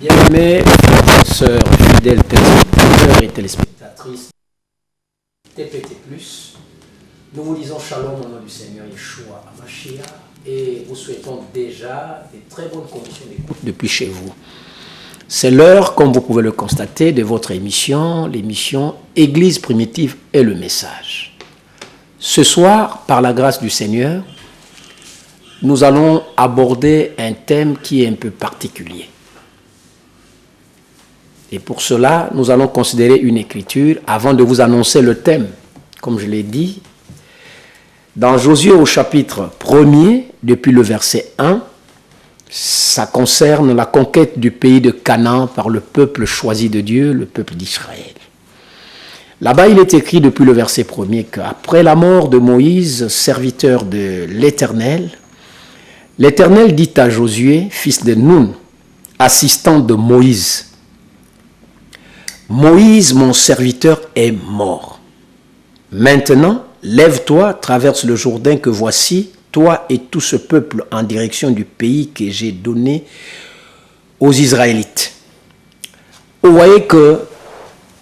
Bien-aimés frères et sœurs, fidèles téléspectateurs et téléspectatrices TPT+, nous vous disons shalom au nom du Seigneur Yeshua HaMashiach et vous souhaitons déjà des très bonnes conditions d'écoute depuis chez vous. C'est l'heure, comme vous pouvez le constater, de votre émission, l'émission Église primitive et le message. Ce soir, par la grâce du Seigneur, nous allons aborder un thème qui est un peu particulier. Et pour cela, nous allons considérer une écriture avant de vous annoncer le thème. Comme je l'ai dit, dans Josué au chapitre 1er, depuis le verset 1, ça concerne la conquête du pays de Canaan par le peuple choisi de Dieu, le peuple d'Israël. Là-bas, il est écrit depuis le verset 1er qu'après la mort de Moïse, serviteur de l'Éternel, l'Éternel dit à Josué, fils de Nun, assistant de Moïse, « Moïse, mon serviteur, est mort. Maintenant, lève-toi, traverse le Jourdain que voici, toi et tout ce peuple en direction du pays que j'ai donné aux Israélites. » Vous voyez que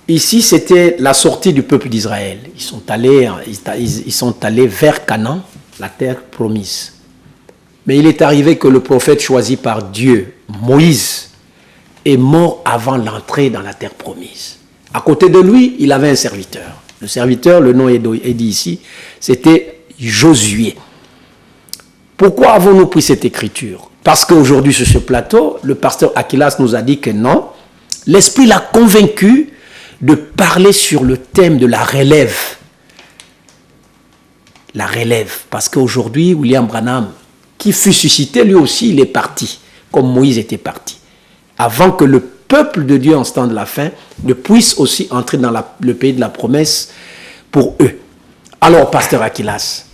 ici, c'était la sortie du peuple d'Israël. Ils sont allés vers Canaan, la terre promise. Mais il est arrivé que le prophète choisi par Dieu, Moïse, est mort avant l'entrée dans la terre promise. À côté de lui, il avait un serviteur. Le serviteur, le nom est dit ici, c'était Josué. Pourquoi avons-nous pris cette écriture? Parce qu'aujourd'hui, sur ce plateau, le pasteur Aquilas nous a dit que non, l'Esprit l'a convaincu de parler sur le thème de la relève. La relève. Parce qu'aujourd'hui, William Branham, qui fut suscité, lui aussi, il est parti, comme Moïse était parti. Avant que le peuple de Dieu, en ce temps de la fin, ne puisse aussi entrer dans le pays de la promesse pour eux. Alors, pasteur Aquilas,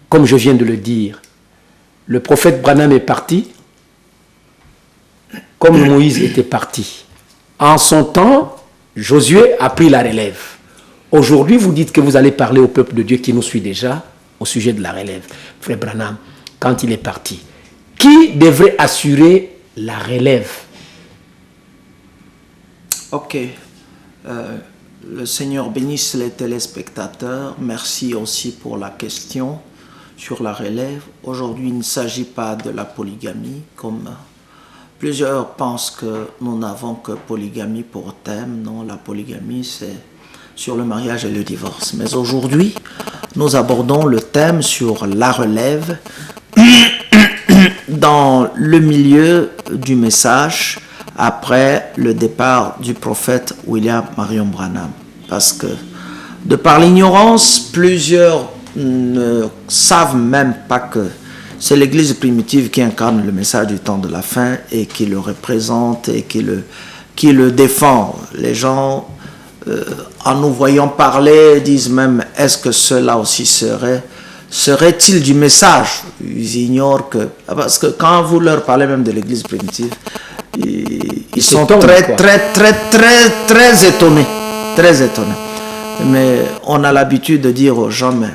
comme je viens de le dire, le prophète Branham est parti, comme Moïse était parti. En son temps, Josué a pris la relève. Aujourd'hui, vous dites que vous allez parler au peuple de Dieu qui nous suit déjà au sujet de la relève. Frère Branham, quand il est parti, qui devrait assurer la relève? Ok. Le Seigneur bénisse les téléspectateurs. Merci aussi pour la question sur la relève. Aujourd'hui, il ne s'agit pas de la polygamie, comme plusieurs pensent que nous n'avons que polygamie pour thème. Non, la polygamie, c'est sur le mariage et le divorce. Mais aujourd'hui, nous abordons le thème sur la relève dans le milieu du message après le départ du prophète William Marion Branham. Parce que, de par l'ignorance, plusieurs ne savent même pas que c'est l'Église primitive qui incarne le message du temps de la fin et qui le représente et qui le défend. Les gens, en nous voyant parler, disent même, est-ce que cela aussi serait-il du message? Ils ignorent que... Parce que quand vous leur parlez même de l'Église primitive, ils sont très étonnés. Très étonnés. Mais on a l'habitude de dire aux gens, mais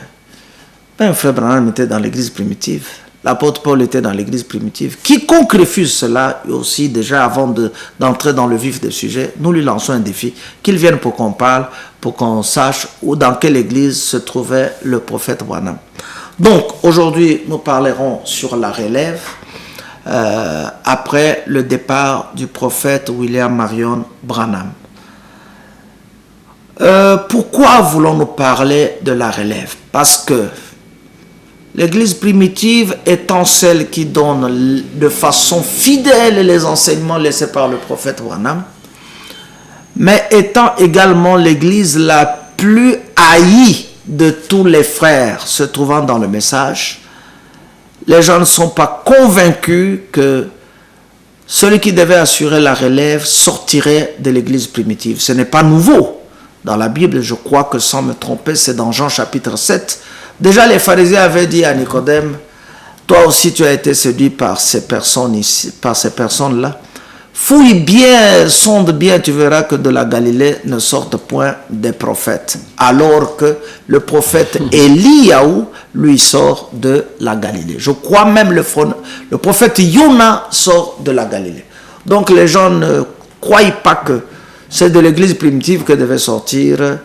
frère Branham était dans l'Église primitive. L'apôtre Paul était dans l'Église primitive. Quiconque refuse cela, aussi déjà avant d'entrer dans le vif du sujet, nous lui lançons un défi, qu'il vienne pour qu'on parle, pour qu'on sache où, dans quelle église se trouvait le prophète Branham. Donc, aujourd'hui, nous parlerons sur la relève après le départ du prophète William Marion Branham. Pourquoi voulons-nous parler de la relève? Parce que l'Église primitive étant celle qui donne de façon fidèle les enseignements laissés par le prophète Branham, mais étant également l'Église la plus haïe de tous les frères se trouvant dans le message, les gens ne sont pas convaincus que celui qui devait assurer la relève sortirait de l'Église primitive. Ce n'est pas nouveau. Dans la Bible, je crois que sans me tromper, c'est dans Jean chapitre 7. Déjà, les pharisiens avaient dit à Nicodème, toi aussi tu as été séduit par ces personnes ici, par ces personnes-là. Fouille bien, sonde bien, tu verras que de la Galilée ne sortent point des prophètes. Alors que le prophète Eliaou, lui, sort de la Galilée. Je crois même le prophète Yona sort de la Galilée. Donc les gens ne croient pas que c'est de l'église primitive que devait sortir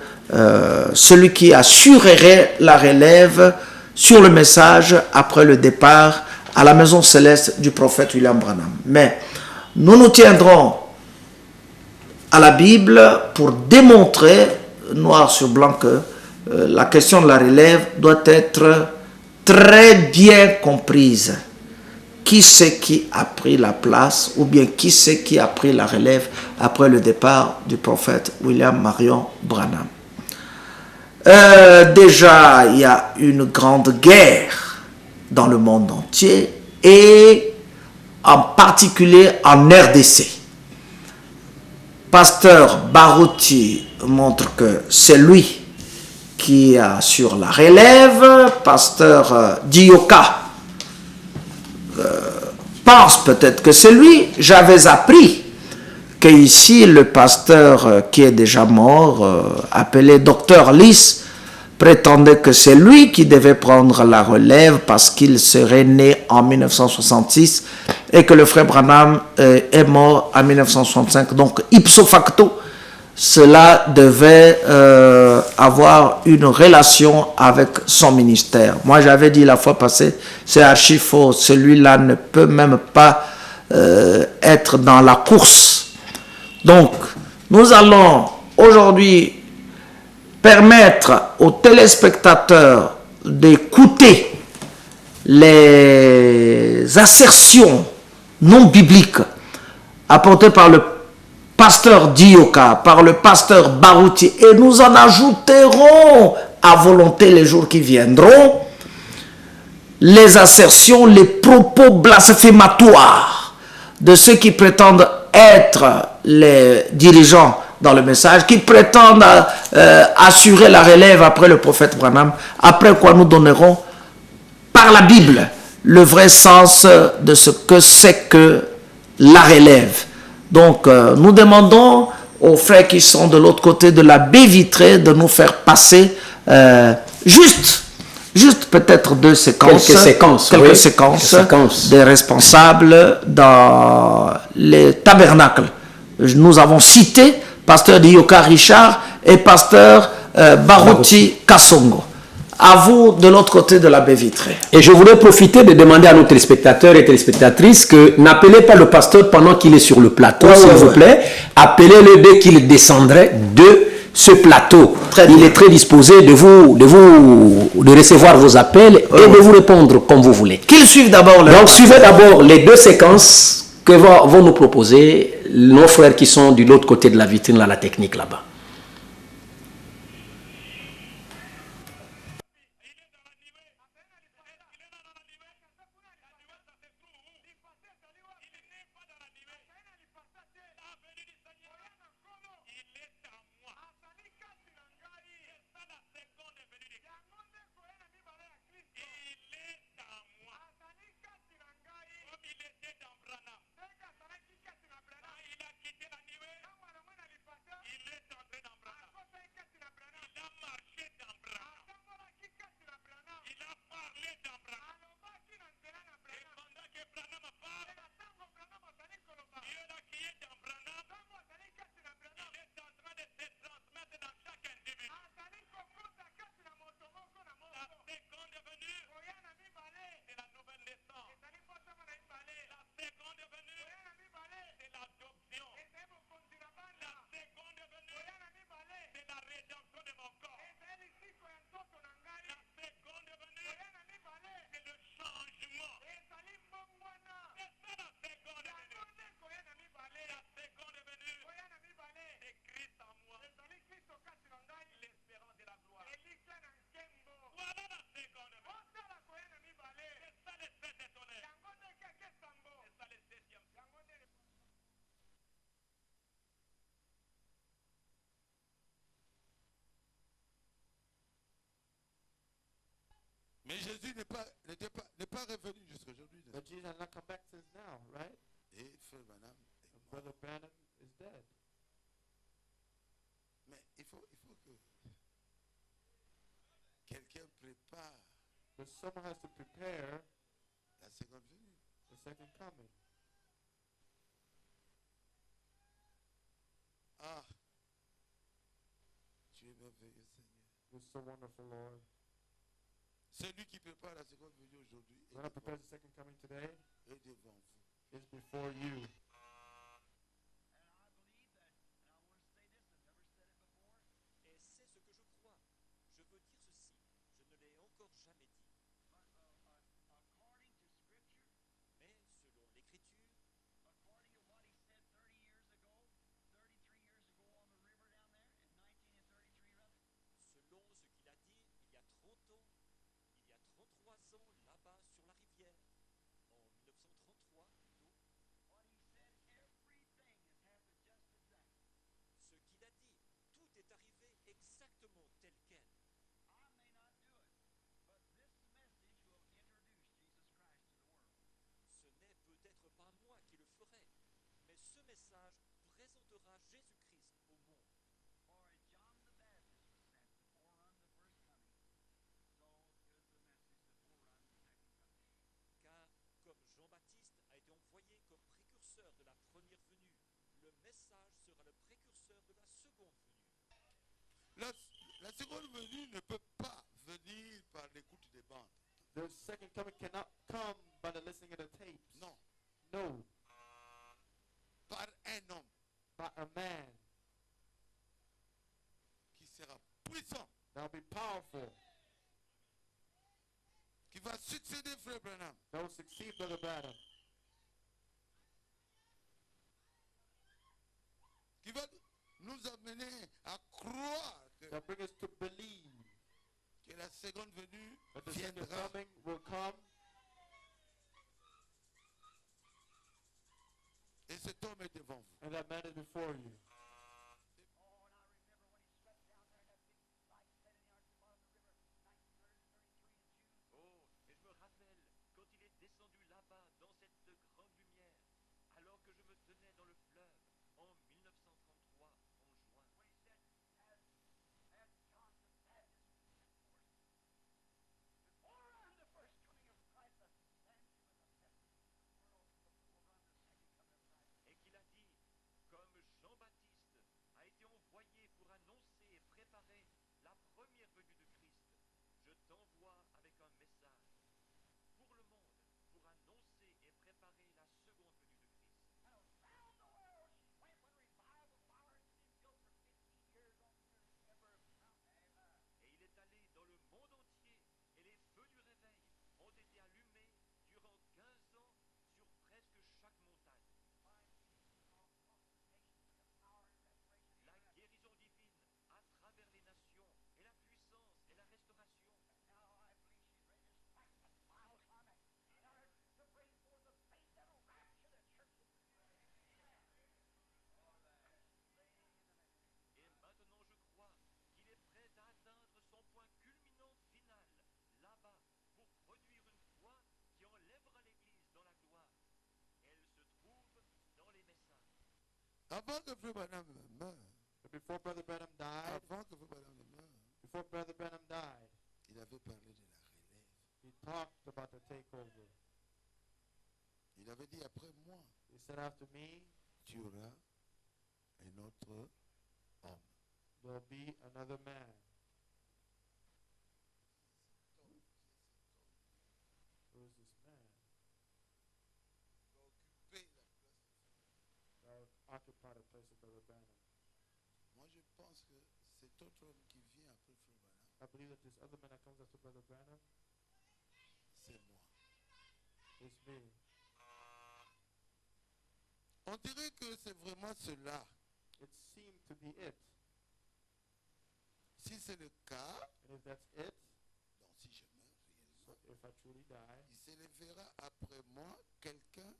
celui qui assurerait la relève sur le message après le départ à la maison céleste du prophète William Branham. Mais nous nous tiendrons à la Bible pour démontrer, noir sur blanc, que la question de la relève doit être très bien comprise. Qui c'est qui a pris la place ou bien qui c'est qui a pris la relève après le départ du prophète William Marion Branham. Déjà, il y a une grande guerre dans le monde entier et en particulier en RDC. Pasteur Baruti montre que c'est lui qui assure la relève. Pasteur Dioka pense peut-être que c'est lui. J'avais appris que ici le pasteur qui est déjà mort, appelé Docteur Lys, prétendait que c'est lui qui devait prendre la relève parce qu'il serait né en 1966 et que le frère Branham est mort en 1965. Donc ipso facto, cela devait avoir une relation avec son ministère. Moi, j'avais dit la fois passée, c'est archi faux. Celui-là ne peut même pas être dans la course. Donc, nous allons aujourd'hui permettre aux téléspectateurs d'écouter les assertions non bibliques apportées par le pasteur Dioka, par le pasteur Baruti, et nous en ajouterons à volonté les jours qui viendront les assertions, les propos blasphématoires de ceux qui prétendent être les dirigeants dans le message, qui prétendent assurer la relève après le prophète Branham, après quoi nous donnerons par la Bible le vrai sens de ce que c'est que la relève. Donc, nous demandons aux frères qui sont de l'autre côté de la baie vitrée de nous faire passer juste peut-être deux séquences. Quelques séquences des responsables dans les tabernacles. Nous avons cité pasteur Dioka Richard et pasteur Baruti Kasongo. À vous de l'autre côté de la baie vitrée. Et je voudrais profiter de demander à nos téléspectateurs et téléspectatrices que n'appelez pas le pasteur pendant qu'il est sur le plateau, s'il vous plaît. Appelez-le dès qu'il descendrait de ce plateau. Il est très disposé de recevoir vos appels et de vous répondre comme vous voulez. Qu'ils suivent d'abord. Donc suivez d'abord les deux séquences que vont nous proposer nos frères qui sont de l'autre côté de la vitrine, là, la technique là-bas. Mais Jésus n'est pas revenu jusqu'à aujourd'hui. But Jesus has not come back since now, right? Et Frère Branham est mort. Brother Branham is dead. Mais il faut que quelqu'un prépare But someone has to prepare la seconde venue. the second coming. merveilleux, Seigneur. You're so wonderful, Lord. Celui qui prépare la seconde venue aujourd'hui The one that prepares the second coming today est devant vous. is before you. And I believe that, and I want to say this, I've never said it before. Et c'est ce que je crois. Je veux dire ceci. Je ne l'ai encore jamais dit. But according to Scripture, Mais selon l'Écriture, according to what he said 30 years ago, 33 years ago on the river down there, in 1933 rather, selon ce qu'il a dit il y a 30 ans, il y a 33 ans là-bas sur la rivière, en 1933 plutôt, what he said, everything has happened just exactly. ce qu'il a dit, tout est arrivé exactement tel quel. I may not do it, but this message will introduce Jesus Christ to the world. Ce n'est peut-être pas moi qui le ferai, mais ce message présentera Jésus-Christ au monde. For as John the Baptist was sent to forerun the first coming, so is the message to forerun the second coming. Car comme Jean-Baptiste a été envoyé comme précurseur de la première venue, le message sera le précurseur de la seconde venue. La seconde venue ne peut pas venir par l'écoute des bandes. The second coming cannot come by the listening of the tapes. Non, No, par un homme by a man qui sera puissant, that will be powerful, qui va succéder Frère Branham. that will succeed Brother Branham, Qui va nous amener à croire that bring us to believe que la seconde venue that the second viendra. coming will come, Et cet homme est devant vous. and that man is before you. Oh, and I remember when he swept down there in that big light set in the arch bottom of the river, 1933 in June. Oh, et je me rappelle quand il est descendu là-bas dans cette grande lumière, alors que je me tenais dans le fleuve en 1933 en juin. When he said, as John the Baptist was sent forth to forerun the first coming of Christ, the same with the message to the world to forerun the second coming of Christ. Et qu'il a dit, comme Jean-Baptiste a été envoyé pour annoncer et préparer la première venue de Christ, je t'envoie avec un message pour le monde, pour annoncer et préparer la seconde venue de Christ. And around the world she went when revival fire had been built for 50 years on the river of Mountain. Amen. Et il est allé dans le monde entier, et les feux du réveil ont été allumés durant 15 ans sur presque chaque montagne. La guérison divine à travers les nations, et la puissance et la restauration. Now I believe she's ready to strike the final climax in order to bring forth the faith that will rapture the church. Et maintenant je crois qu'il est prêt à atteindre son point culminant final, là-bas, pour produire une foi qui enlèvera l'Église dans la gloire. Elle se trouve dans les messages. Avant que Frère Branham meure, But before Brother Branham died, avant que Frère Branham meure, before Brother Branham died, il avait parlé de la relève. he talked about the takeover. Il avait dit, après moi, He said, after me, tu auras un autre homme. there'll be another man. Who is this man Il va occuper la place de Frère Branham. that would occupy the place of Brother Branham? Moi, je pense que cet autre homme qui vient après Frère Branham, I believe that this other man that comes after Brother Branham c'est moi. is me. On dirait que c'est vraiment cela. It seemed to be it. Si c'est le cas, And if that's it, donc si je meurs so réellement, if I truly die, il s'élèvera après moi quelqu'un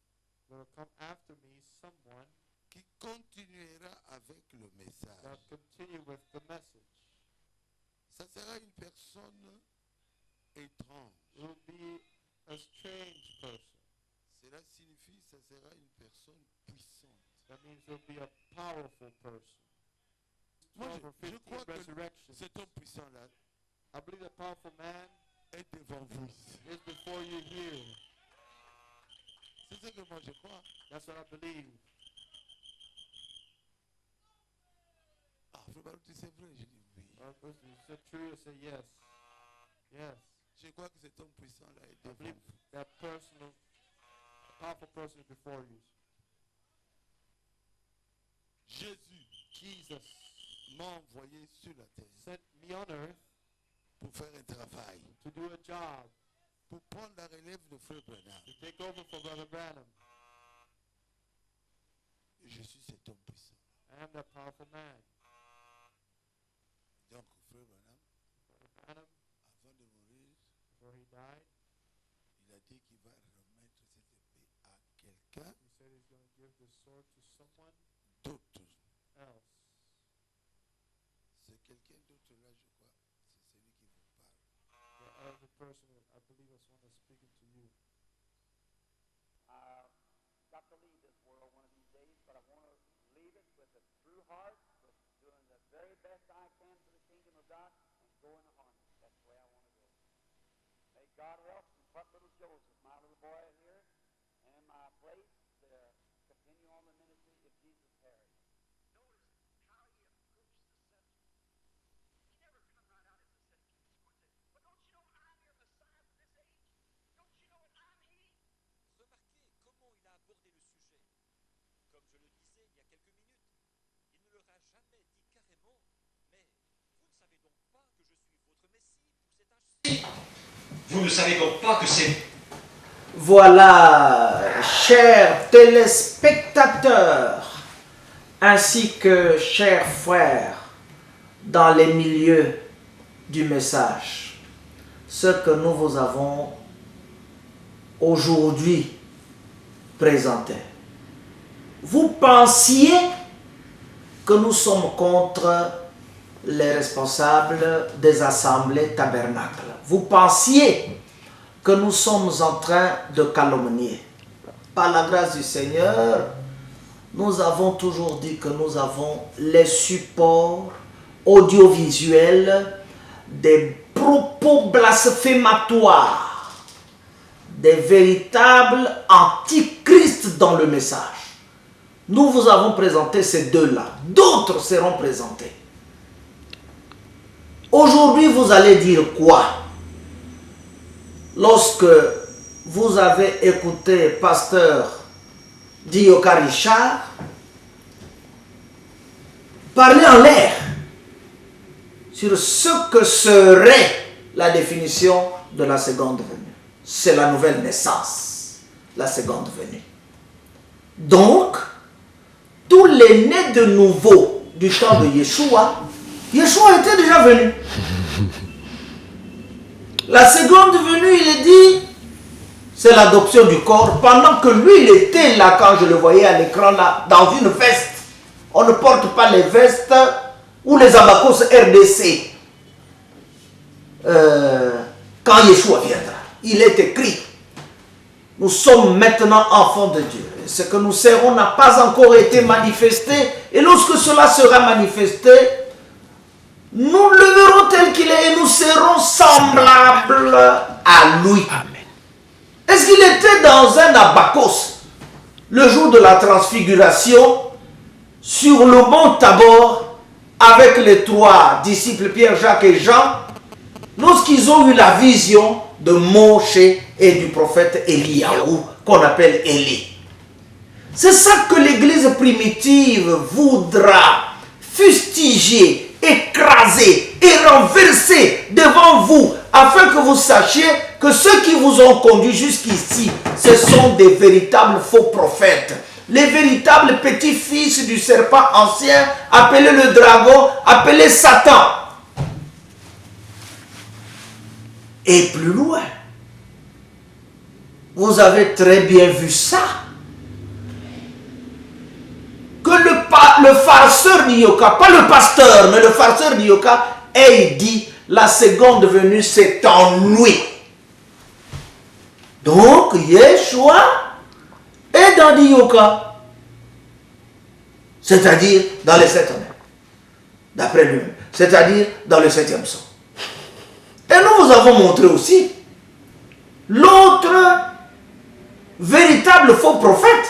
there will come after me someone qui continuera avec le that message. continue with the message. Ça sera une personne étrange. It will be a strange person. Cela signifie que ça sera une personne puissante. That means it will be a powerful person. Moi, 12 or je 15 crois que resurrections. cet homme puissant-là I believe that powerful man est devant vous ici. is before you here. C'est ce que moi je crois. That's what I believe. Ah, Frère Baruti, c'est vrai, je dis oui. Or if you said true, you say yes. Yes. Je crois que cet homme puissant-là est I devant believe vous. that person, powerful person is before you. Jésus Jesus m'a envoyé sur la terre sent me on earth pour faire un travail, to do a job, pour prendre la relève de Frère Branham. to take over for Brother Branham. Et je suis cet homme puissant. I am that powerful man. Donc, Frère Branham, Brother Branham, avant de mourir, before he died, il a dit qu'il va remettre cette épée à quelqu'un he said he's going to give the sword to someone d'autre. else. C'est quelqu'un d'autre là, je crois. C'est celui qui vous parle. The other person, I believe, is one that's speaking to you. Got to leave this world one of these days, but I want to leave it with a true heart, with doing the very best I can for the kingdom of God, and go in the harmony. That's the way I want to go. May God help and put little Joseph, my little boy here, in my place to continue on the ministry if Jesus tarries. Notice how he approached the subject. He never come right out as a set of kings and said, but don't you know I'm your Messiah for this age? Don't you know what I'm he? Remarquez comment il a abordé le sujet. Comme je le disais il y a quelques minutes, il ne leur a jamais dit carrément, mais vous ne savez donc pas que je suis votre Messie pour cet âge-ci. Vous ne savez donc pas que c'est Voilà, chers téléspectateurs, ainsi que chers frères dans les milieux du message, ce que nous vous avons aujourd'hui présenté. Vous pensiez que nous sommes contre les responsables des assemblées tabernacles. Vous pensiez que nous sommes en train de calomnier. Par la grâce du Seigneur, nous avons toujours dit que nous avons les supports audiovisuels des propos blasphématoires, des véritables antichrists dans le message. Nous vous avons présenté ces deux-là. D'autres seront présentés. Aujourd'hui, vous allez dire quoi? Lorsque vous avez écouté pasteur Dioka Richard parler en l'air sur ce que serait la définition de la seconde venue. C'est la nouvelle naissance, la seconde venue. Donc, tous les nés de nouveau du temps de Yeshua, Yeshua était déjà venu. La seconde venue, il est dit, c'est l'adoption du corps. Pendant que lui, il était là, quand je le voyais à l'écran, là, dans une veste. On ne porte pas les vestes ou les abacos RDC. Quand Yeshua viendra. Il est écrit, nous sommes maintenant enfants de Dieu. Et ce que nous serons n'a pas encore été manifesté. Et lorsque cela sera manifesté, nous le verrons tel qu'il est et nous serons semblables à lui. Amen. Est-ce qu'il était dans un abacos le jour de la transfiguration sur le mont Tabor avec les trois disciples Pierre, Jacques et Jean lorsqu'ils ont eu la vision de Moshe et du prophète Eliaou qu'on appelle Élie? C'est ça que l'église primitive voudra fustiger, écraser et renverser devant vous afin que vous sachiez que ceux qui vous ont conduit jusqu'ici, ce sont des véritables faux prophètes. Les véritables petits-fils du serpent ancien, appelé le dragon, appelé Satan. Et plus loin, vous avez très bien vu ça. Que le farceur d'Ioka, pas le pasteur, mais le farceur d'Ioka, ait dit, la seconde venue, c'est en lui. Donc, Yeshua est dans l'Ioka, c'est-à-dire dans les 7 années, d'après lui-même, c'est-à-dire dans le 7e psaume. Et nous vous avons montré aussi l'autre véritable faux prophète.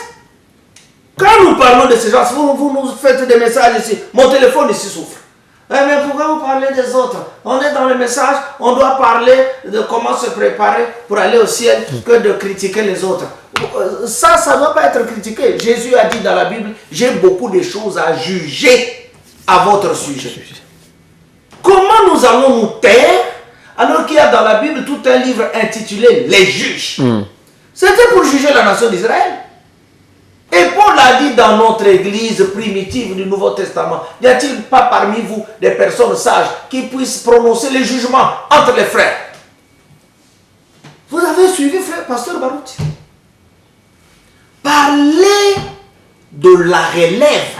Quand nous parlons de ces gens, vous nous faites des messages ici, mon téléphone ici souffre. Mais pourquoi vous parlez des autres? On est dans le message, on doit parler de comment se préparer pour aller au ciel que de critiquer les autres. Ça ne doit pas être critiqué. Jésus a dit dans la Bible, j'ai beaucoup de choses à juger à votre sujet. Comment nous allons nous taire alors qu'il y a dans la Bible tout un livre intitulé Les Juges? C'était pour juger la nation d'Israël. Et Paul a dit dans notre église primitive du Nouveau Testament, n'y a-t-il pas parmi vous des personnes sages qui puissent prononcer les jugements entre les frères? Vous avez suivi, frère pasteur Barouti? Parler de la relève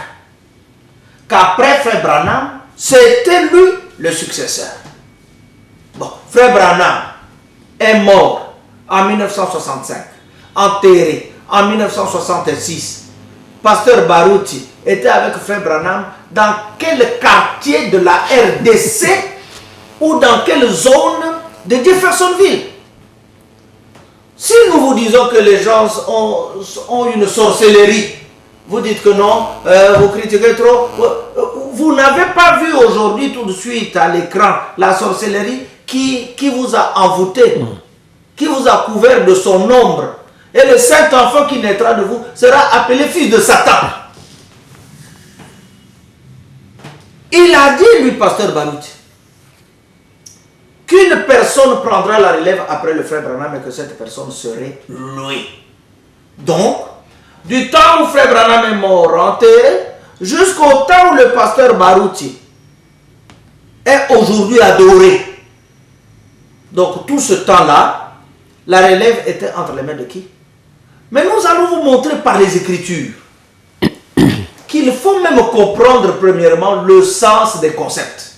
qu'après frère Branham, c'était lui le successeur. Bon, frère Branham est mort en 1965, enterré en 1966. Pasteur Barouti était avec frère Branham dans quel quartier de la RDC ou dans quelle zone de Jeffersonville? Si nous vous disons que les gens ont une sorcellerie, vous dites que non, vous critiquez trop. Vous n'avez pas vu aujourd'hui tout de suite à l'écran la sorcellerie qui vous a envoûté, qui vous a couvert de son ombre. Et le saint enfant qui naîtra de vous sera appelé fils de Satan. Il a dit, lui, pasteur Barouti, qu'une personne prendra la relève après le frère Branham et que cette personne serait lui. Donc, du temps où frère Branham est mort, enterré, jusqu'au temps où le pasteur Barouti est aujourd'hui adoré. Donc, tout ce temps-là, la relève était entre les mains de qui? Mais nous allons vous montrer par les Écritures qu'il faut même comprendre premièrement le sens des concepts.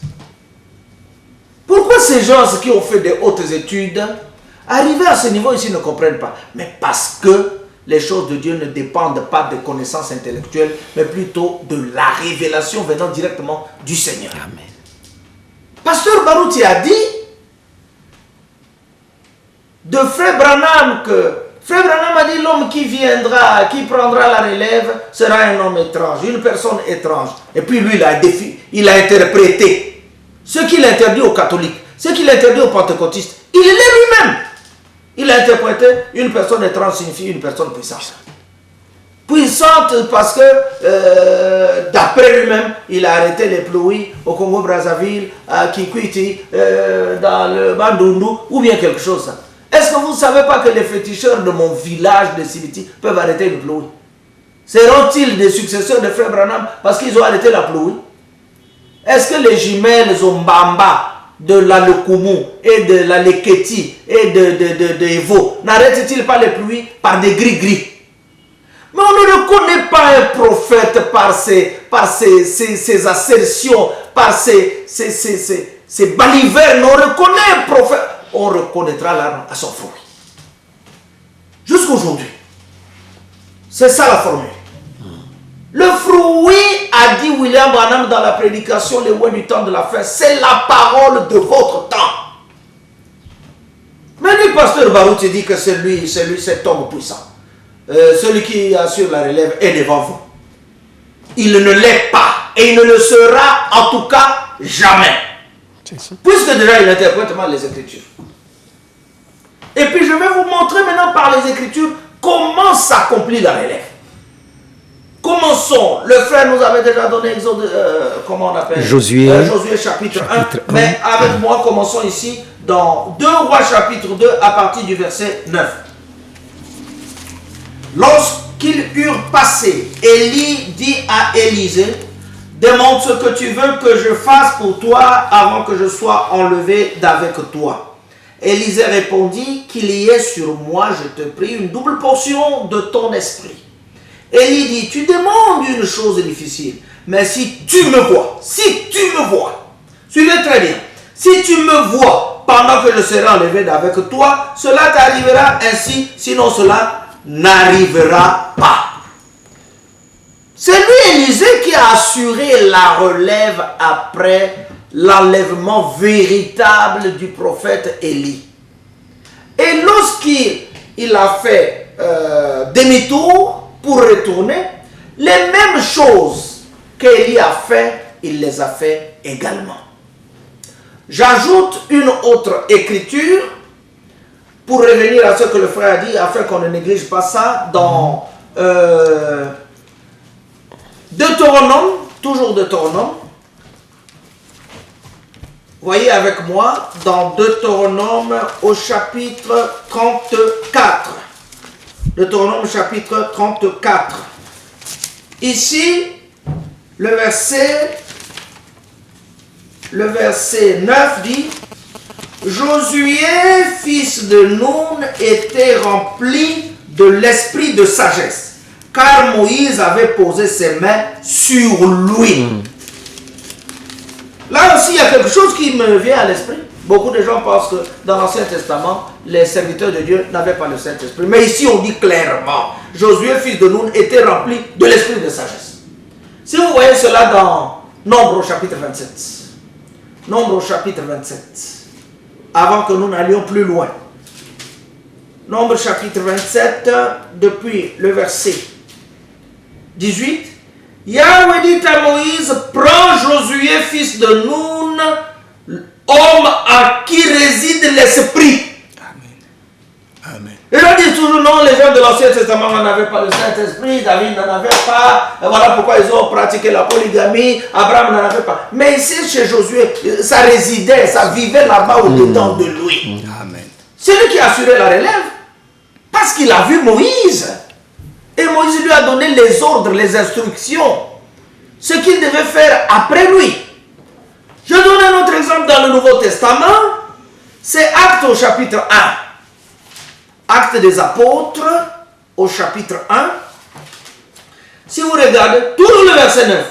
Pourquoi ces gens qui ont fait des hautes études, arrivés à ce niveau ici, ne comprennent pas? Mais parce que les choses de Dieu ne dépendent pas de connaissances intellectuelles, mais plutôt de la révélation venant directement du Seigneur. Amen. Pasteur Barouti a dit de frère Branham que frère Branham a dit l'homme qui viendra, qui prendra la relève sera un homme étrange, une personne étrange. Et puis lui, il a interprété ce qu'il interdit aux catholiques, ce qu'il interdit aux pentecôtistes. Il est lui-même. Il a interprété une personne étrange signifie une personne puissante. Puissante parce que d'après lui-même, il a arrêté les pluies au Congo-Brazzaville, à Kikwiti, dans le Bandundu, ou bien quelque chose. Est-ce que vous ne savez pas que les féticheurs de mon village de Sibiti peuvent arrêter une pluie? Seront-ils des successeurs de frère Branham parce qu'ils ont arrêté la pluie? Est-ce que les jumelles Zombamba de la Lokumu et de la Leketi et de Evo n'arrêtent-ils pas les pluies par des gris-gris? Mais on ne reconnaît pas un prophète par ses assertions, par ses balivernes. On reconnaît un prophète. On reconnaîtra l'arbre à son fruit. Jusqu'aujourd'hui. C'est ça la formule. Le fruit, a dit William Branham dans la prédication Les Oueds du temps de la fin, c'est la parole de votre temps. Mais lui, pasteur Barouti dit que c'est lui cet homme puissant. Celui qui assure la relève est devant vous. Il ne l'est pas et il ne le sera en tout cas jamais. Puisque déjà il interprète mal les Écritures. Et puis je vais vous montrer maintenant par les Écritures comment s'accomplit la relève. Commençons. Le frère nous avait déjà donné Exode, comment on appelle Josué. Josué chapitre 1. Mais avec moi, commençons ici dans 2 Rois chapitre 2 à partir du verset 9. Lorsqu'ils eurent passé, Élie dit à Élisée, demande ce que tu veux que je fasse pour toi avant que je sois enlevé d'avec toi. Élisée répondit, qu'il y ait sur moi, je te prie, une double portion de ton esprit. Élie dit, tu demandes une chose difficile, mais si tu me vois, suivez très bien, si tu me vois pendant que je serai enlevé d'avec toi, cela t'arrivera ainsi, sinon cela n'arrivera pas. C'est lui, Élisée, qui a assuré la relève après l'enlèvement véritable du prophète Élie. Et lorsqu'il a fait demi-tour pour retourner, les mêmes choses qu'Élie a fait, il les a fait également. J'ajoute une autre écriture pour revenir à ce que le frère a dit, afin qu'on ne néglige pas ça, dans Deutéronome, toujours Deutéronome. Voyez avec moi, dans Deutéronome au chapitre 34. Deutéronome chapitre 34. Ici, le verset 9 dit: Josué, fils de Nun, était rempli de l'esprit de sagesse, car Moïse avait posé ses mains sur lui. Là aussi, il y a quelque chose qui me vient à l'esprit. Beaucoup de gens pensent que dans l'Ancien Testament, les serviteurs de Dieu n'avaient pas le Saint-Esprit. Mais ici, on dit clairement, Josué, fils de Nun, était rempli de l'esprit de sagesse. Si vous voyez cela dans Nombre au chapitre 27. Nombre au chapitre 27. Avant que nous n'allions plus loin. Nombre chapitre 27, depuis le verset 18. Yahweh dit à Moïse: prends Josué, fils de Nun, homme à qui réside l'esprit. Amen. Et on dit toujours non, les gens de l'Ancien Testament n'avaient pas le Saint-Esprit, David n'en avait pas, et voilà pourquoi ils ont pratiqué la polygamie, Abraham n'en avait pas. Mais ici, chez Josué, ça résidait, ça vivait là-bas au-dedans de lui. Amen. C'est lui qui a assuré la relève, parce qu'il a vu Moïse. Et Moïse lui a donné les ordres, les instructions, ce qu'il devait faire après lui. Je donne un autre exemple dans le Nouveau Testament, c'est Actes au chapitre 1. Actes des apôtres au chapitre 1. Si vous regardez, tout le verset 9.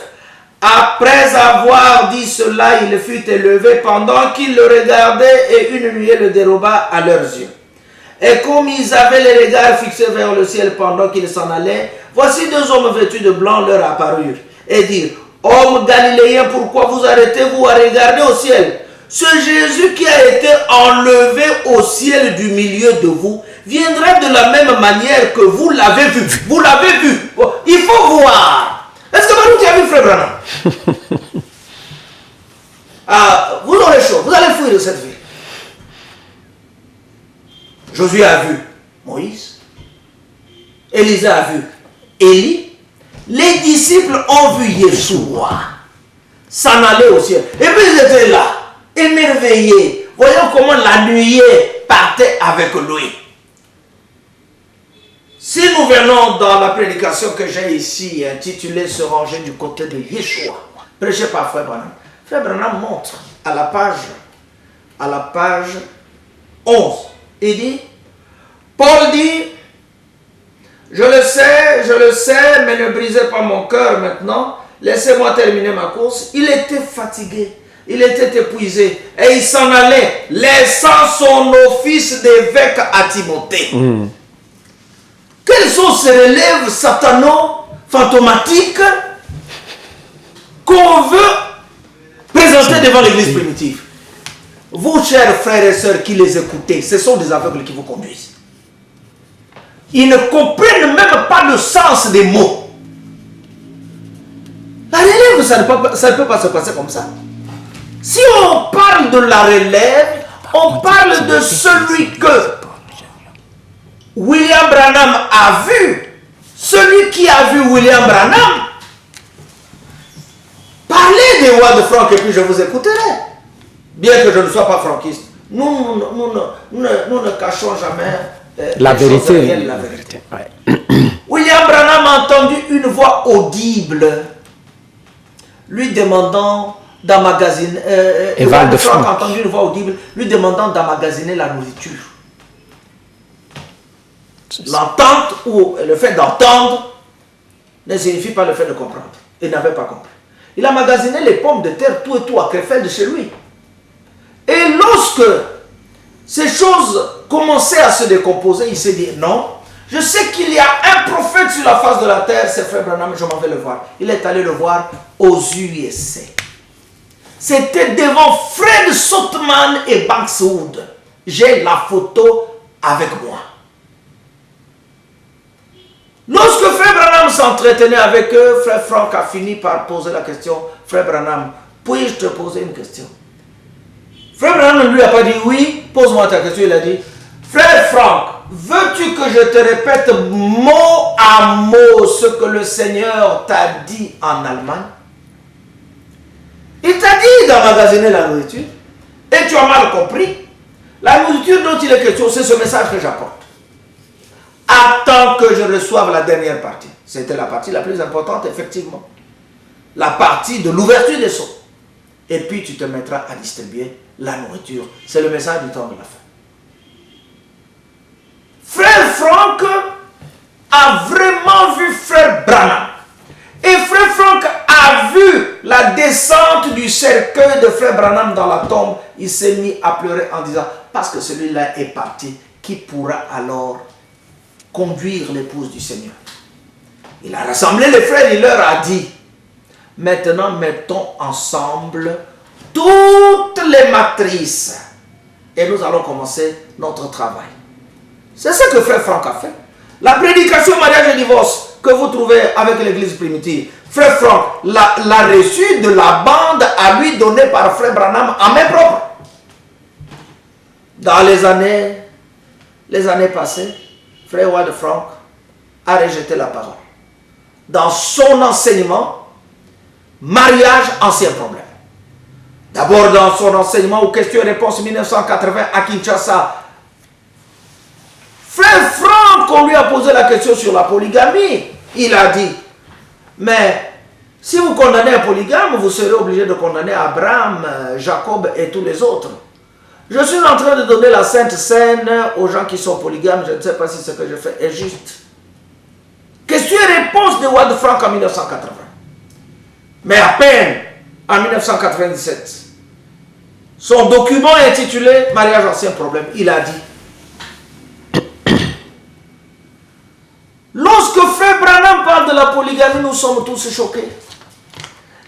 Après avoir dit cela, il fut élevé pendant qu'ils le regardaient et une nuée le déroba à leurs yeux. Et comme ils avaient les regards fixés vers le ciel pendant qu'ils s'en allaient, voici deux hommes vêtus de blanc leur apparurent et dirent: hommes galiléens, pourquoi vous arrêtez-vous à regarder au ciel? Ce Jésus qui a été enlevé au ciel du milieu de vous viendra de la même manière que vous l'avez vu. Vous l'avez vu. Il faut voir. Est-ce que Baruch a vu Frère Branham? Vous aurez chaud. Vous allez fuir de cette ville. Josué a vu Moïse. Élisée a vu Élie. Les disciples ont vu Yeshua s'en aller au ciel. Et puis ils étaient là, émerveillés, voyant comment la nuée partait avec lui. Si nous venons dans la prédication que j'ai ici, intitulée Se ranger du côté de Yeshua, prêchée par Frère Branham, Frère Branham montre à la page 11, il dit, Paul dit: je le sais, mais ne brisez pas mon cœur maintenant, laissez-moi terminer ma course. Il était fatigué, il était épuisé, et il s'en allait, laissant son office d'évêque à Timothée. Quelles sont ces relèves satano-fantomatiques qu'on veut présenter devant l'église primitive? Vous, chers frères et sœurs qui les écoutez, ce sont des aveugles qui vous conduisent. Ils ne comprennent même pas le sens des mots. La relève, ça ne peut pas se passer comme ça. Si on parle de la relève, on parle de celui que William Branham a vu. Celui qui a vu William Branham. Parlez des rois de Franck et puis je vous écouterai. Bien que je ne sois pas franquiste. Nous ne cachons jamais la vérité. Réelles, la vérité. Ouais. William Branham a entendu une voix audible lui demandant d'emmagasiner. William Franck a entendu une voix audible lui demandant d'emmagasiner la nourriture. L'entente ou le fait d'entendre ne signifie pas le fait de comprendre. Il n'avait pas compris. Il a emmagasiné les pommes de terre tout et tout à Krefeld de chez lui. Et lorsque ces choses commençaient à se décomposer, il s'est dit non, je sais qu'il y a un prophète sur la face de la terre, c'est Frère Branham, je m'en vais le voir. Il est allé le voir aux USA. C'était devant Fred Soutman et Bankswood. J'ai la photo avec moi. Lorsque Frère Branham s'en s'entretenait avec eux, frère Franck a fini par poser la question, frère Branham, puis-je te poser une question? Frère Branham ne lui a pas dit oui, pose-moi ta question, il a dit, frère Franck, veux-tu que je te répète mot à mot ce que le Seigneur t'a dit en Allemagne? Il t'a dit d'emmagasiner la nourriture et tu as mal compris. La nourriture dont il est question, c'est ce message que j'apporte. Attends que je reçoive la dernière partie. C'était la partie la plus importante, effectivement. La partie de l'ouverture des sceaux. Et puis tu te mettras à distribuer la nourriture. C'est le message du temps de la fin. Frère Franck a vraiment vu frère Branham. Et frère Franck a vu la descente du cercueil de frère Branham dans la tombe. Il s'est mis à pleurer en disant, parce que celui-là est parti, qui pourra alors conduire l'épouse du Seigneur? Il a rassemblé les frères, il leur a dit, maintenant mettons ensemble toutes les matrices et nous allons commencer notre travail. C'est ce que frère Franck a fait. La prédication mariage et divorce que vous trouvez avec l'église primitive, frère Franck l'a reçu de la bande à lui donnée par frère Branham en main propre. Dans les années passées, frère Wade Franck a rejeté la parole. Dans son enseignement, mariage, ancien problème. D'abord dans son enseignement aux questions et réponses 1980 à Kinshasa, frère Franck, on lui a posé la question sur la polygamie. Il a dit, mais si vous condamnez un polygame, vous serez obligé de condamner Abraham, Jacob et tous les autres. Je suis en train de donner la Sainte Seine aux gens qui sont polygames. Je ne sais pas si ce que je fais est juste. Question et réponse de Wade Franck en 1980. Mais à peine en 1997, son document intitulé Mariage ancien problème, il a dit, lorsque frère Branham parle de la polygamie, nous sommes tous choqués.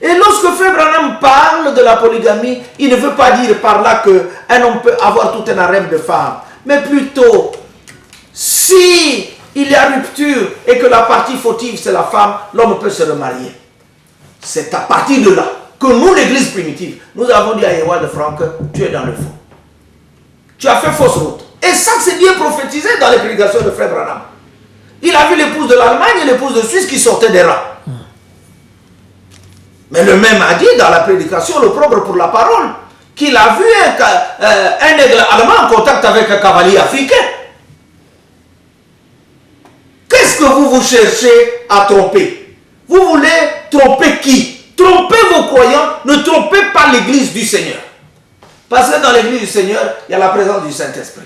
Et lorsque frère Branham parle de la polygamie, il ne veut pas dire par là qu'un homme peut avoir tout un harem de femmes. Mais plutôt, si il y a rupture et que la partie fautive c'est la femme, l'homme peut se remarier. C'est à partir de là que nous, l'église primitive, nous avons dit à Wade Franck, tu es dans le faux. Tu as fait fausse route. Et ça c'est bien prophétisé dans les prédications de frère Branham. Il a vu l'épouse de l'Allemagne et l'épouse de Suisse qui sortaient des rangs. Mais le même a dit dans la prédication, l'opprobre pour la parole, qu'il a vu un aigle allemand en contact avec un cavalier africain. Qu'est-ce que vous cherchez à tromper? Vous voulez tromper qui? Trompez vos croyants, ne trompez pas l'église du Seigneur. Parce que dans l'église du Seigneur, il y a la présence du Saint-Esprit.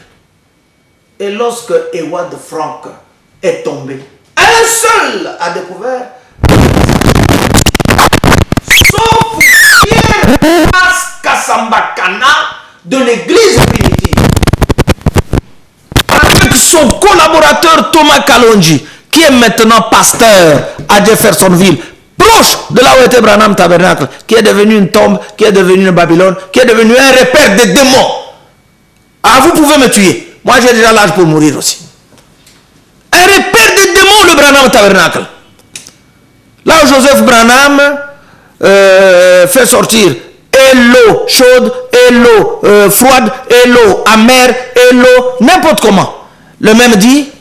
Et lorsque Wade Franck est tombé, un seul a découvert son poussière Kasambakana de l'église primitive. Avec son collaborateur Thomas Kalonji, qui est maintenant pasteur à Jeffersonville, proche de là où était Branham Tabernacle, qui est devenu une tombe, qui est devenu une Babylone, qui est devenu un repère des démons. Ah, vous pouvez me tuer. Moi, j'ai déjà l'âge pour mourir aussi. Un repère des démons, le Branham Tabernacle. Là où Joseph Branham fait sortir et l'eau chaude, et l'eau froide, et l'eau amère, et l'eau n'importe comment. Le même dit,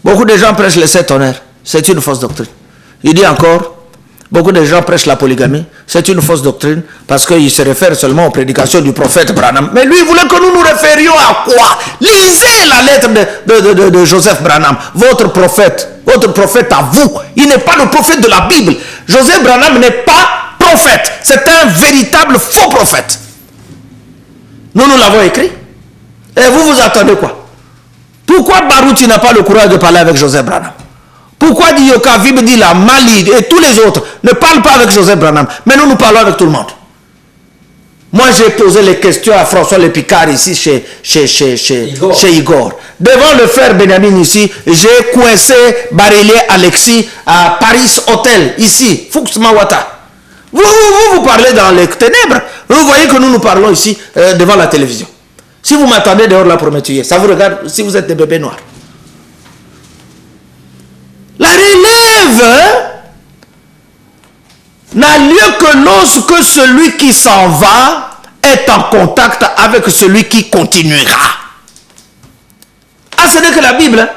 beaucoup de gens prêchent les 7 honneurs. C'est une fausse doctrine. Il dit encore, beaucoup de gens prêchent la polygamie. C'est une fausse doctrine parce qu'il se réfère seulement aux prédications du prophète Branham. Mais lui, il voulait que nous nous référions à quoi? Lisez la lettre de Joseph Branham, votre prophète à vous. Il n'est pas le prophète de la Bible. Joseph Branham n'est pas prophète. C'est un véritable faux prophète. Nous l'avons écrit. Et vous attendez quoi? Pourquoi Baruti n'a pas le courage de parler avec Joseph Branham? Pourquoi Dioka, Vibdila, Malid et tous les autres ne parlent pas avec Joseph Branham? Mais nous parlons avec tout le monde. Moi, j'ai posé les questions à François Le Picard ici chez Igor. Devant le frère Benjamin ici, j'ai coincé Barélier Alexis à Paris Hotel, ici, Fuchs Mawata. Vous parlez dans les ténèbres. Vous voyez que nous parlons ici devant la télévision. Si vous m'attendez dehors là pour me tuer, ça vous regarde si vous êtes des bébés noirs. La relève n'a lieu que lorsque celui qui s'en va est en contact avec celui qui continuera. Ah, ce n'est que la Bible. Hein?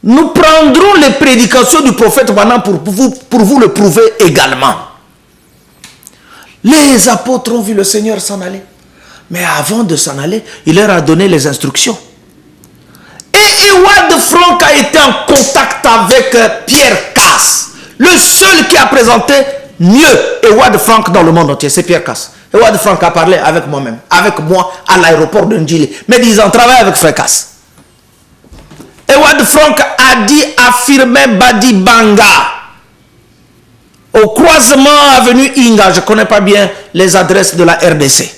Nous prendrons les prédications du prophète Branham pour vous le prouver également. Les apôtres ont vu le Seigneur s'en aller. Mais avant de s'en aller, il leur a donné les instructions. Et Howard Frank a été en contact avec Pierre Cass. Le seul qui a présenté mieux Howard Frank dans le monde entier, c'est Pierre Cass. Howard Frank a parlé avec moi-même, avec moi à l'aéroport de Ndjili, me disant travaille avec Frère Cass. Howard Frank a dit affirmer Badi Banga au croisement avenue Inga. Je ne connais pas bien les adresses de la RDC.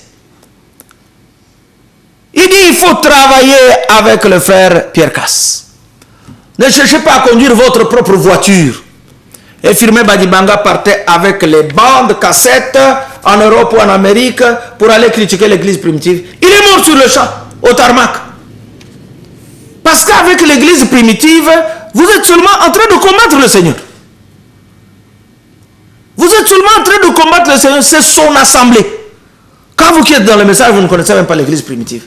Il dit il faut travailler avec le frère Pierre Cass. Ne cherchez pas à conduire votre propre voiture. Et Firmin Badibanga partait avec les bandes cassettes en Europe ou en Amérique pour aller critiquer l'église primitive. Il est mort sur le champ, au tarmac. Parce qu'avec l'église primitive, vous êtes seulement en train de combattre le Seigneur. Vous êtes seulement en train de combattre le Seigneur, c'est son assemblée. Quand vous qui êtes dans le message, vous ne connaissez même pas l'église primitive.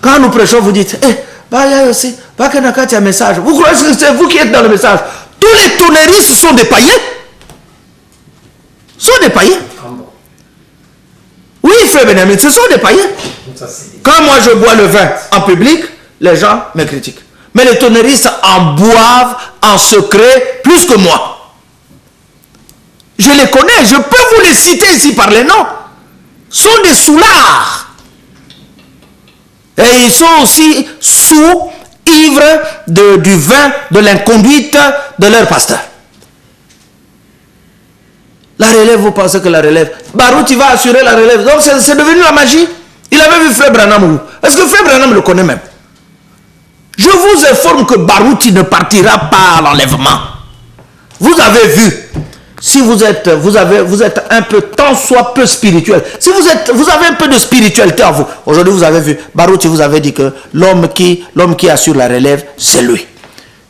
Quand nous prêchons, vous dites, message. Vous croyez que c'est vous qui êtes dans le message? Tous les tonnéristes sont des païens. Sont des païens. Oui, frère Benjamin, ce sont des païens. Quand moi je bois le vin en public, les gens me critiquent. Mais les tonnéristes en boivent en secret plus que moi. Je les connais, je peux vous les citer ici par les noms. Ce sont des soulards. Et ils sont aussi sous, ivres du vin, de l'inconduite de leur pasteur. La relève, vous pensez que la relève, Barouti va assurer la relève. Donc c'est devenu la magie. Il avait vu frère Branham où? Est-ce que frère Branham le connaît même? Je vous informe que Barouti ne partira pas à l'enlèvement. Vous avez vu. Si vous êtes un peu, tant soit peu spirituel, si vous avez un peu de spiritualité en vous, aujourd'hui vous avez vu, Barouti vous avez dit que l'homme qui assure la relève, c'est lui.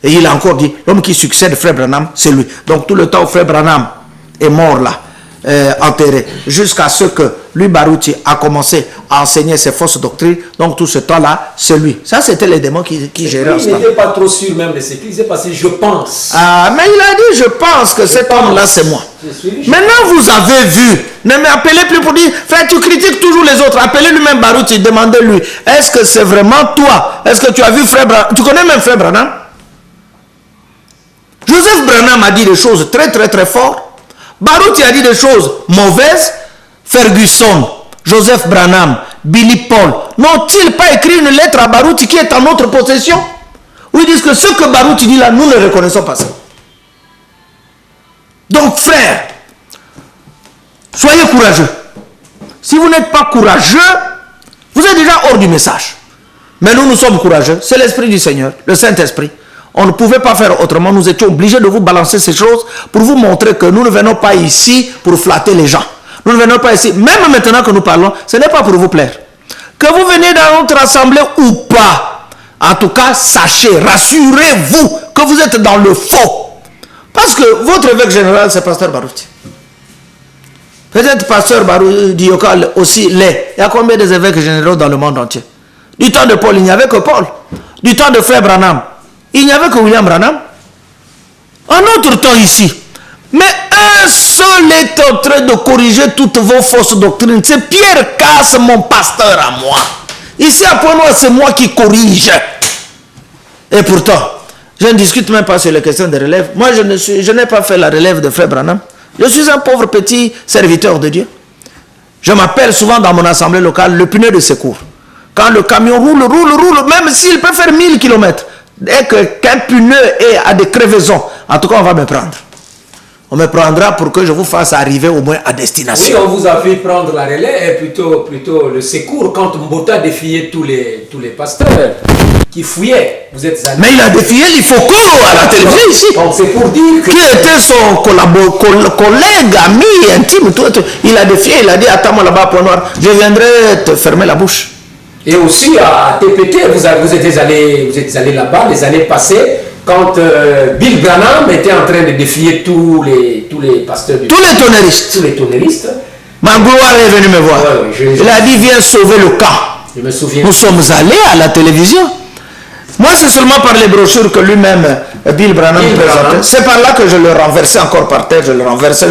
Et il a encore dit, l'homme qui succède frère Branham, c'est lui. Donc tout le temps où frère Branham est mort là, enterré, jusqu'à ce que lui, Barouti, a commencé à enseigner ses fausses doctrines, donc tout ce temps-là, c'est lui. Ça, c'était les démons qui géraient. Il n'était pas trop sûr même de ce qui s'est passé, je pense. Ah, mais il a dit, je pense que cet homme-là, c'est moi. Maintenant, vous avez vu. Ne m'appelez plus pour dire, frère, tu critiques toujours les autres. Appelez lui-même Barouti, demandez-lui, est-ce que c'est vraiment toi? Est-ce que tu as vu frère Branham? Tu connais même frère Branham? Joseph Branham a dit des choses très, très, très fortes. Barouti a dit des choses mauvaises. Ferguson, Joseph Branham, Billy Paul, n'ont-ils pas écrit une lettre à Barouti qui est en notre possession? Où ils disent que ce que Barouti dit là, nous ne reconnaissons pas ça. Donc frère, soyez courageux. Si vous n'êtes pas courageux, vous êtes déjà hors du message. Mais nous sommes courageux. C'est l'Esprit du Seigneur, le Saint-Esprit. On ne pouvait pas faire autrement. Nous étions obligés de vous balancer ces choses pour vous montrer que nous ne venons pas ici pour flatter les gens. Nous ne venons pas ici, même maintenant que nous parlons, ce n'est pas pour vous plaire. Que vous venez dans notre assemblée ou pas, en tout cas, sachez, rassurez-vous que vous êtes dans le faux. Parce que votre évêque général, c'est pasteur Barouti. Peut-être pasteur Barouti Diokal aussi l'est. Il y a combien des évêques généraux dans le monde entier? Du temps de Paul, il n'y avait que Paul. Du temps de frère Branham, il n'y avait que William Branham. En notre temps ici, mais un seul est en train de corriger toutes vos fausses doctrines. C'est Pierre Cass, mon pasteur à moi. Ici à Pointe-Noire, c'est moi qui corrige. Et pourtant, je ne discute même pas sur les questions de relève. Moi, je n'ai pas fait la relève de frère Branham. Je suis un pauvre petit serviteur de Dieu. Je m'appelle souvent dans mon assemblée locale le pneu de secours. Quand le camion roule, même s'il peut faire 1000 km, dès qu'un pneu a des crevaisons, en tout cas, on va me prendre. On me prendra pour que je vous fasse arriver au moins à destination. Oui, on vous a fait prendre la relais, et plutôt le secours, quand Mbota défiait tous les pasteurs qui fouillaient. Vous êtes allés. Mais il a défié l'Ifoko à la télévision ici. C'est pour dire que... Qui était son collègue, ami, intime, tout. Il a défié, il a dit, attends-moi là-bas, Point Noir, je viendrai te fermer la bouche. Et aussi à TPT, vous êtes allés là-bas, les années passées, quand Bill Branham était en train de défier tous les pasteurs, tous les tonnéristes, ma gloire est venue me voir. Ouais, Il a dit, viens sauver le camp. Je me souviens. Nous sommes allés à la télévision. Moi, c'est seulement par les brochures que lui-même, Bill Branham, présentait. C'est par là que je le renversais encore par terre, je le renversais.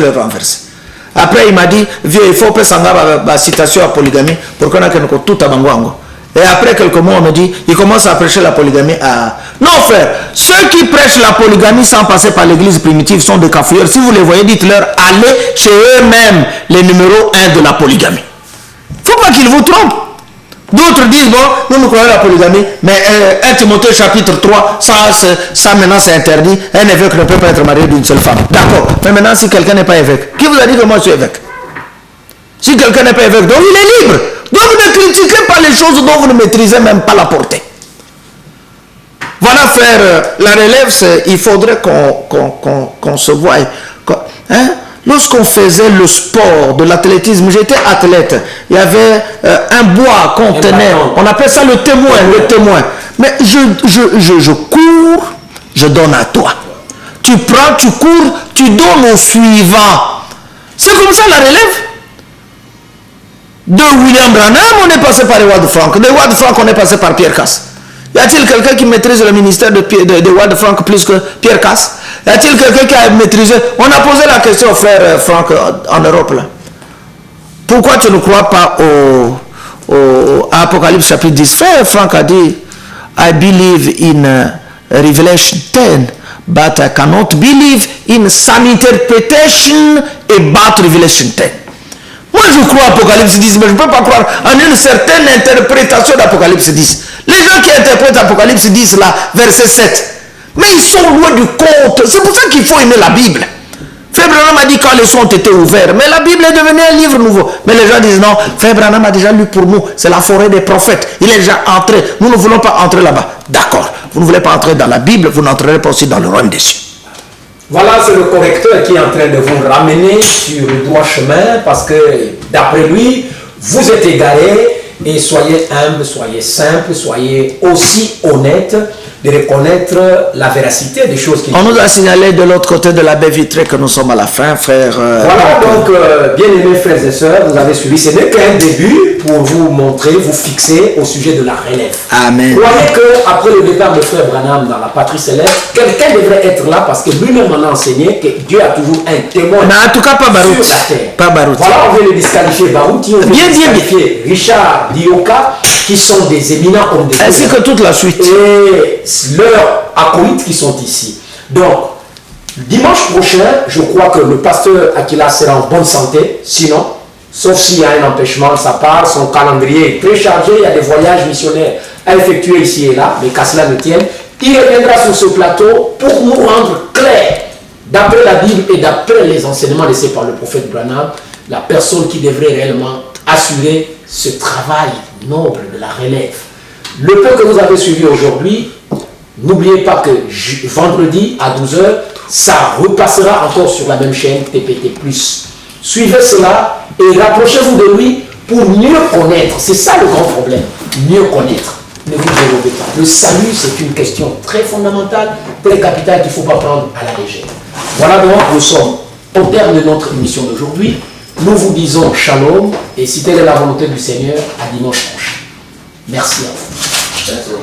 Après, il m'a dit, vieux, il faut que ça la citation à polygamie pour qu'on ait tout à Bangwango. Et après quelques mois, on me dit, il commence à prêcher la polygamie à... Non, frère, ceux qui prêchent la polygamie sans passer par l'église primitive sont des cafouilleurs. Si vous les voyez, dites-leur, allez chez eux-mêmes les numéros 1 de la polygamie. Il ne faut pas qu'ils vous trompent. D'autres disent, bon, nous croyons la polygamie, mais 1 Timothée chapitre 3, ça maintenant c'est interdit. Un évêque ne peut pas être marié d'une seule femme. D'accord. Mais maintenant, si quelqu'un n'est pas évêque, qui vous a dit que moi je suis évêque? Si quelqu'un n'est pas évêque, donc il est libre. Donc ne critiquez pas les choses dont vous ne maîtrisez même pas la portée. Voilà, frère, la relève, il faudrait qu'on se voie. Hein? Lorsqu'on faisait le sport de l'athlétisme, j'étais athlète, il y avait un bois qu'on tenait, on appelle ça le témoin. Mais je cours, je donne à toi. Tu prends, tu cours, tu donnes au suivant. C'est comme ça la relève. De William Branham, on est passé par Howard Frank. De Howard Frank, on est passé par Pierre Cass. Y a-t-il quelqu'un qui maîtrise le ministère de Howard Frank plus que Pierre Cass? Y a-t-il quelqu'un qui a maîtrisé? On a posé la question au frère Frank en Europe. Là. Pourquoi tu ne crois pas au Apocalypse chapitre 10? Frère Frank a dit, I believe in Revelation 10, but I cannot believe in some interpretation about Revelation 10. Moi je crois à Apocalypse 10, mais je ne peux pas croire en une certaine interprétation d'Apocalypse 10. Les gens qui interprètent Apocalypse 10 là, verset 7, mais ils sont loin du compte. C'est pour ça qu'il faut aimer la Bible. Frère Branham a dit quand les sons étaient ouverts, mais la Bible est devenue un livre nouveau. Mais les gens disent non, Frère Branham a déjà lu pour nous, c'est la forêt des prophètes. Il est déjà entré, nous ne voulons pas entrer là-bas. D'accord, vous ne voulez pas entrer dans la Bible, vous n'entrerez pas aussi dans le royaume des cieux. Voilà, c'est le correcteur qui est en train de vous ramener sur le droit chemin parce que, d'après lui, vous êtes égarés et soyez humbles, soyez simples, soyez aussi honnêtes de reconnaître la véracité des choses qui... On nous a signalé de l'autre côté de la baie vitrée que nous sommes à la fin, frère. Voilà, donc, bien-aimés frères et sœurs, vous avez suivi. Ce n'est qu'un début pour vous montrer, vous fixer au sujet de la relève. Amen. Croyez qu'après le départ de frère Branham dans la patrie céleste, quelqu'un devrait être là parce que lui-même en a enseigné que Dieu a toujours un témoin. Mais en tout cas, pas Barout. Sur la terre. Pas Barout. Voilà, on veut le disqualifier Barout, on veut disqualifier Richard Dioka, qui sont des éminents hommes de Dieu. Ainsi que toute la suite. Et leurs acolytes qui sont ici. Donc, dimanche prochain, je crois que le pasteur Aquila sera en bonne santé. Sinon, sauf s'il y a un empêchement de sa part, son calendrier est très chargé, il y a des voyages missionnaires à effectuer ici et là, mais qu'à cela ne tienne, il reviendra sur ce plateau pour nous rendre clair, d'après la Bible et d'après les enseignements laissés par le prophète Branham, la personne qui devrait réellement assurer ce travail noble de la relève. Le peu que vous avez suivi aujourd'hui, n'oubliez pas que vendredi à 12h, ça repassera encore sur la même chaîne TPT+. Suivez cela et rapprochez-vous de lui pour mieux connaître. C'est ça le grand problème, mieux connaître. Ne vous développez pas. Le salut, c'est une question très fondamentale, très capitale qu'il ne faut pas prendre à la légère. Voilà donc, nous sommes au terme de notre émission d'aujourd'hui. Nous vous disons shalom et si telle est la volonté du Seigneur, à dimanche prochain. Merci à vous.